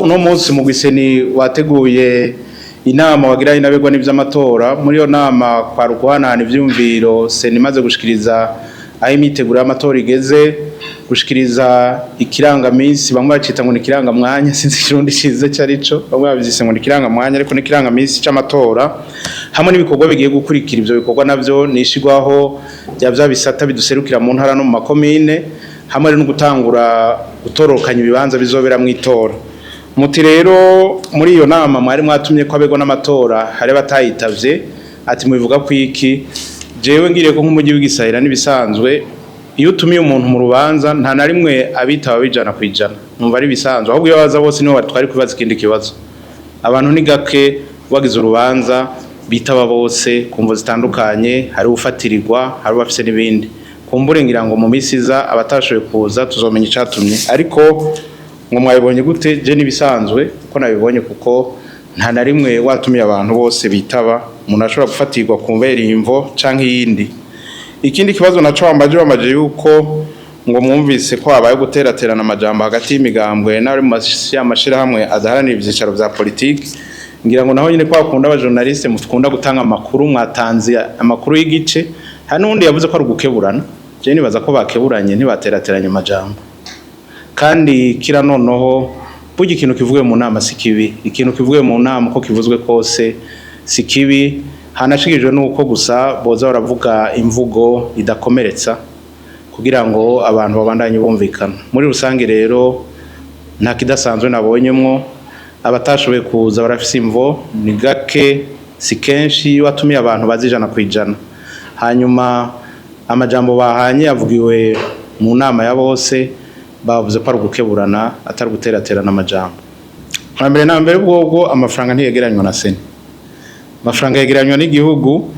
uno munsi mu Gwiseni wateguye inama wagira inabegwa n'ivy'amatora. Muri yo nama kwa ruguhanahana ivyumviro seni maze gushikiriza aho imiteguro y'amatora igeze, gushikiriza ikirangamisi, bamwe bacita ngo ni ikirangamwanya, sinzi ikirundi cize cyarico, bamwe bavyise ngo ni ikirangamwanya ariko ni ikirangamisi c'amatora, hamwe n'ibikorwa bigiye gukurikira. Ivyo bikorwa navyo nishigwaho bya bisata biduserukira mu ntara no mu makomine, hamwe no gutangura gutorokanya ibibanza bizobera mu itora. Muti rero muri iyo nama mwari mwatumye ko abego n'amatora hari batayitavye, ati mubivuga ku iki? Jewe ngiriye ko nk'umujyi w'igisahira nibisanzwe, iyo utumiye umuntu mu rubanza nta na rimwe abitaba bijana kwijana, numva ari bisanzwe, ahubwo iyo baza bose niho twari kwibaza ikindi kibazo. Abantu ni gake bagize urubanza bitaba bose kumvo zitandukanye, hari ufatirirwa, hari bafise n'ibindi. Kumbure ngira ngo mu misiza abatashoye kuza tuzomenya icatumye, ariko ngo mwabibonye gute? Je nibisanzwe ko nabibonye, kuko nta na rimwe watumiye abantu bose bitaba, umuntu ashobora gufatirwa kumvera imvo canke yindi. Ikindi kibazo naco bamaje yuko ngo mwumvise ko habaye guteraterana amajambo hagati y'imigambwe n'abari mu mashira hamwe adaharanira ivyicaro vya politiki. Ngira ngo naho nyine kwa kunda aba journaliste mukunda gutanga amakuru, mwatanze amakuru y'igice, hano undi yavuze ko ari gukeburana. Je nibaza ko bakeburanye ntibaterateranye amajambo, kandi kira noneho burya ikintu kivuye mu nama sikibi, ikintu kivuye mu nama ko kivuzwe kose sikibi. Hanashigijwe nuko gusa boza baravuga imvugo idakomeretsa kugira ngo abantu babandanye bumvikana. Muri rusange rero nta kidasanzwe nabonyemwo, abatashoboye kuza barafise imvo ni gake, si kenshi watumiye abantu bazijana kwijana. Hanyuma amajambo bahanye yavugiwe mu nama ya bose, bavuze ko ari gukeburana atari guteraterana amajambo. Mbere na mbere ubwo amafaranga ntiyegeranywa na seni, amafaranga yegeranywa n'igihugu.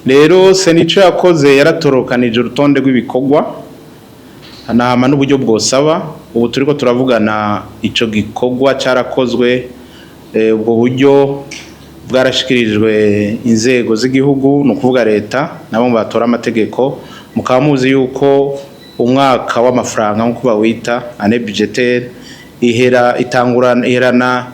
Rero seni ico yakoze yaratorokanije urutonde rw'ibikorwa anahama n'uburyo bwosaba. Ubu turiko turavugana ico gikorwa carakozwe, ubwo buryo bwarashikirijwe inzego z'igihugu, no kuvuga leta nabo batora amategeko. Mukaba muzi yuko umwaka w'amafaranga nko bawita année budgétaire iherana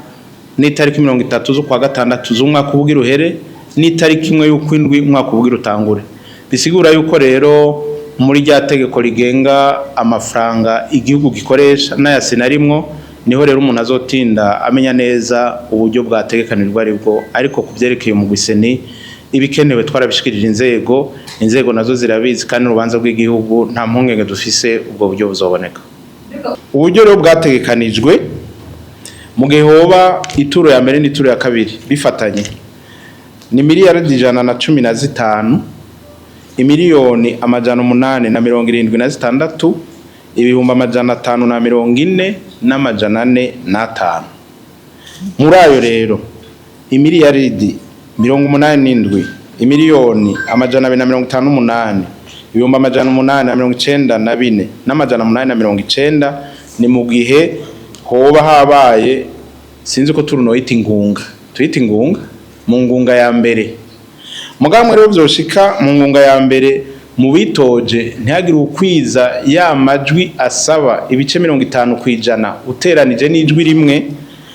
n'itariki 30 z'ukwa gatandatu z'umwaka ubugira uhere n'itariki 1 y'ukwindwi umwaka ubugira utangure. Bisigura yuko rero muri rya tegeko rigenga amafaranga igihugu gikoresha n'aya senarimwo, niho rero umuntu azotinda amenya neza uburyo bwategekanirwa aribwo. Ariko kuvyerekeye mu Gwiseni ibikenewe twarabishikirije inzego nazo zirabizi, kandi urubanza rw'igihugu nta mpungenge dufise ubwo buryo buzoboneka. Uburyo rero bwategekanijwe mu gihe hoba ituro ya mbere n'ituro ya kabiri bifatanye ni miliyaridi 115 imiliyoni 876 ibihumbi 540 muri ayo rero imiliyaridi 87 imiliyoni 258 ibihumbi 894 890 ni mu gihe hoba habaye, sinzi ko turunoyita ingunga, tuyita ingunga mu ngunga ya mbere. Mugamwe rero byoshika mu ngunga ya mbere mu bitoje ntihagire ukwiza ya majwi asaba ibice 50% uteranije n'ijwi rimwe,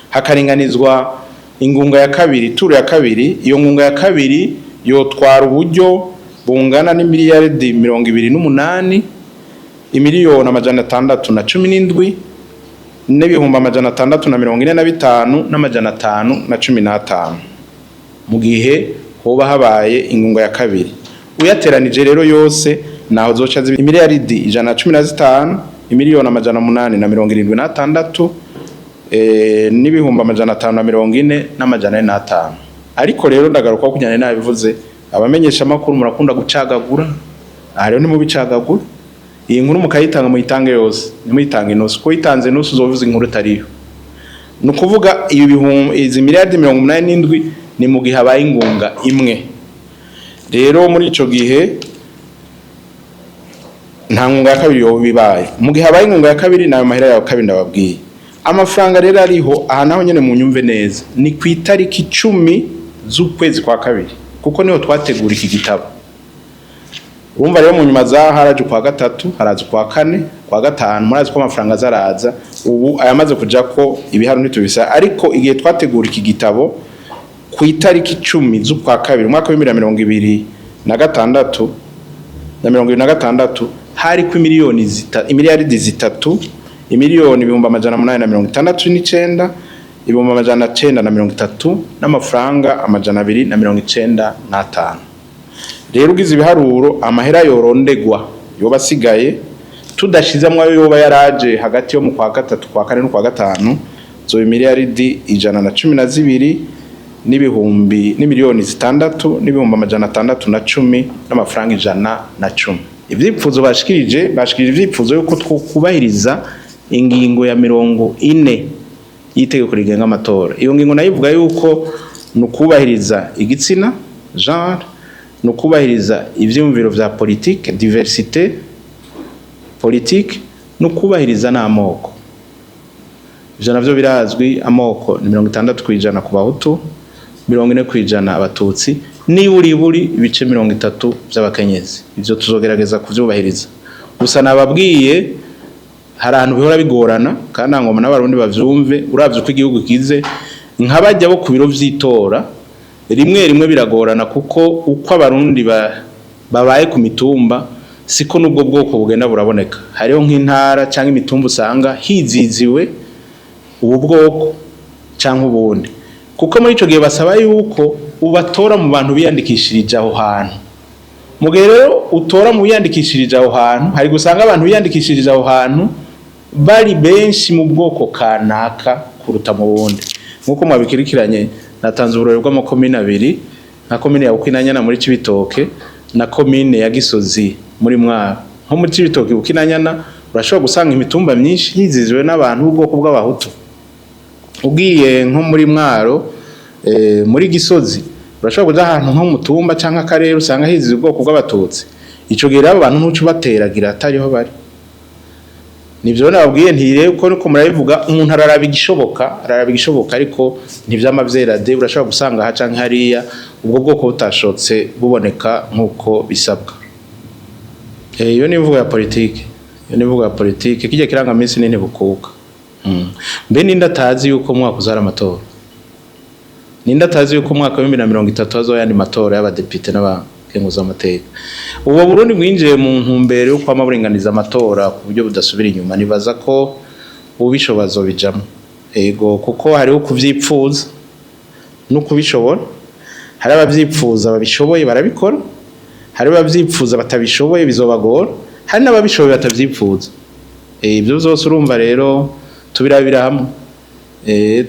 hakaringanizwa ingunga ya kabiri, turu ya kabiri. Iyo ngunga ya kabiri yotwara uburyo bungana n'imiliyaridi 28 imiliyoni 617 n'ibihumbi 645 n'amajana mu gihe hoba habaye ingunga ya kabiri. Uyateranije rero yose naho zoca imiliyaridi 115 imiliyoni 876 n'ibihumbi 540 n'amajana. Ariko rero ndagaruka kunyane nabivuze, abamenyesha makuru murakunda gucagagura, aha rero ni mu bicagagura. Iyi nkuru mukayitanga muyitange yose, nimuyitange inose, ko yitanze inose uzovuza inkuru tariyo. Nukuvuga izi miliyaridi 87 ni mu gihe habaye ingunga imwe. Rero muri ico gihe nta ngunga ya kabiri yo bibaye. Mu gihe habaye ingunga ya kabiri nayo mahera yawe kabiri ndababwiye. Amafaranga rero ariho aha naho nyene mu nyumve neza, ni ku itariki 10 z'ukwezi kwa kabiri, kuko niho twategura iki gitabo. Urumva rero mu nyuma za haraje kwa gatatu, haraje kwa kane, kwa gatanu, murazi ko amafaranga zaraza ubu ayamaze kuja ko ibihano ntitubisa ariko igihe twategura iki gitabo ku itariki 10 z'ukwa kabiri mwaka wa 2026 hari ku miliyaridi zitatu imiliyoni ibihumbi amajana 869 ibihumbi amajana 930 n'amafaranga amajana 295. Rero ugize ibiharuro amahera yorondegwa yoba sigaye tudashizamwe ayo yoba yaraje hagati yo mu kwa gatatu kwa kane no kwa gatanu zo miliyaridi 112 n'ibihumbi n'imiliyoni 6 n'ibihumbi amajana 610 n'amafaranga 110. Ivyipfuzo bashikirije ivyipfuzo yuko twukubahiriza ingingo ya 40 yitegeko rigenga amatora. Iyo ngingo nayivuga yuko nukubahiriza igitsina genre, nukubahiriza ivyumviro vya politique diversité politique, nukubahiriza n'amoko. Ivyo navyo birazwi, amoko ni 60% ku bahutu, 40% abatutsi, niburi ibice 30 by'abakenyezi. Ivyo tuzogerageza kuvyubahiriza. Gusa nababwiye hari ahantu bihora bigorana kandi ngoma n'abarundi bavyumve. Uravye uko igihugu kize nk'abajya bo ku biro vy'itora rimwe biragorana kuko uko abarundi babaye ku mitumba siko nubwo bwoko bugenda buraboneka. Hariho nk'intara cyangwa imitumba usanga hiziziwe ubu bwoko cyangwa ubundi, kuko muri ico gihe basaba yuko ubatora mu bantu biyandikishirije aho hantu. Mugihe rero utora mu biyandikishirije aho hantu, hari gusanga abantu biyandikishirije aho hantu bari benshi mu bwoko kanaka kuruta mu bundi. Nkuko mwabikirikiranye natanze uburore bw'amakomine 2, nka komine ya Bukinanyana muri Cibitoke na komine ya Gisozi muri Mwaro. Nko muri Cibitoke Bukinanyana urashobora gusanga imitumba myinshi yizizwe n'abantu b'ubwoko bw'abahutu. Ugiye nko muri Mwaro muri Gisozi urashobora kuja ahantu nko mutumba canka akarere usanga hizizwe ubwoko bw'abatutsi. Ico gihe abo bantu ntucu bateragira atariho bari. Nivyo nababwiye ntire uko niko murabivuga, umuntu araraba igishoboka ariko ntivyamavyerade. Urashobora gusanga ha canke hariya ubwo bwoko butashotse buboneka nkuko bisabwa. Iyo nivuga ya politike kijya kiranga minsi nene bukuka. Mbe ninda tazi yuko mwaka uzara amatora, ninda tazi yuko mwaka wa 2030 azoyandi matora y'abadepite n'abakenguza amateka. Ubu Burundi bwinjiye mu ntumbero yo kwama buringaniza amatora ku buryo budasubira inyuma. Nibaza ko ubishobazo bijamo ego, kuko hariho kuvyipfuza no kubishobora. Hari abavyipfuza babishoboye barabikora, hari abavyipfuza batabishoboye bizobagora, hari n'ababishoboye batavyipfuza. Ibyo byose urumva rero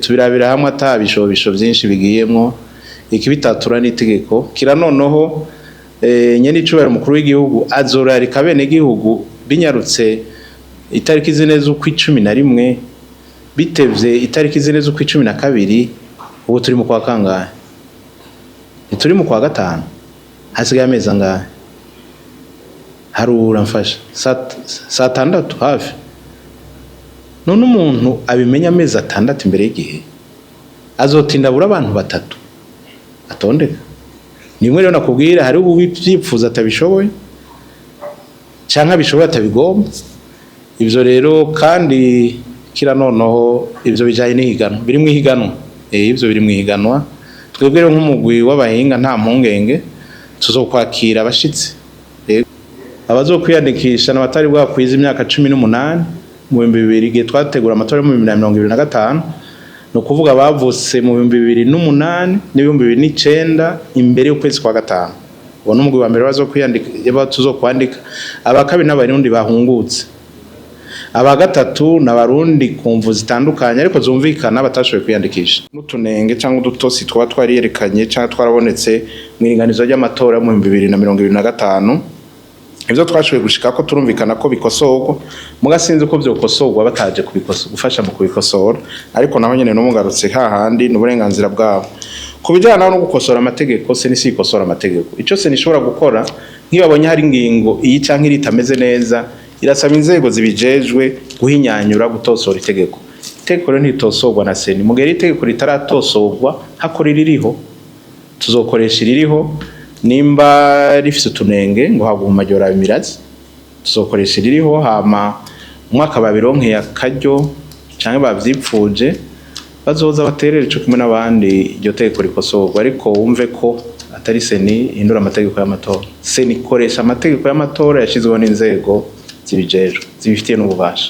tubirabira hamwe atabishobisho byinshi bigiyemo. Ikibitatura n'itegeko kiranonoho nyene icubera umukuru w'igihugu azorarika bene gihugu binyarutse itariki zine z'ukwi 11 bitevye itariki zine z'ukwi 12. Ubu turi mu kwa kangahe? Turi mu kwa gatanu, hasigaye amezi angahe? Harura mfasha saa 6 hafi. None umuntu abimenya amezi 6 imbere y'igihe azotinda bura abantu 3 atondeka. Nimwe rero nakubwira hari ubyipfuza atabishoboye canka abishoboye atabigomba. Ivyo rero kandi kiranonoho ivyo bijaye n'ihiganwa, biri mu higanwa. Ivyo biri mu higanwa. Twebwe rero nk'umugwi w'abahinga nta mpungenge tuzokwakira abashitsi. Abazokwiyandikisha n'abatari bwakwiza imyaka 18 mu 2000 igihe twategura amatora mu 2025, no kuvuga bavutse mu 2008 n'2009 imbere y'ukwezi kwa gatanu. Uwo n'umugwi wa mbere bazokwiyandika tuzokwandika. Abakabiri n'abarundi bahungutse. Abagatatu n'abarundi kumvu zitandukanye ariko zumvikana batashoboye kwiyandikisha. N'utunenge cyangwa udutosi twariyerekanye cyangwa twarabonetse mu iringanizo ry'amatora mu 2025. Ivyo twashoboye gushika ko turumvikana ko bikosorwa, mugasinze ko byokosorwa bataje kubikosa gufasha mu kubikosora, ariko naho nyene n'umugarutse hahandi n'uburenganzira bwabo. Kubijana no gukosora amategeko se nisi ikosora amategeko. Ico se nishobora gukora nk'ibabonye hari ingingo iyi canke ritameze neza, irasaba inzego zibijejwe guhinyanyura gutosora itegeko. Itegeko rero ntitosorwa na seni. Mugere itegeko ritaratosogwa hakorera iriho, tuzokoresha iririho. Nimba rifise utunenge ngo hagumajora imirazi tuzokoresha ririho, hama umwaka babironke yakaryo canke bavyipfuje bazoza baterere cyo kumwe n'abandi iryo tegeko rikosorwa, ariko wumve ko atari seni hindura amategeko y'amatora. Seni ikoresha amategeko y'amatora yashizweho n'inzego zibijejwe zibifitiye n'ububasha.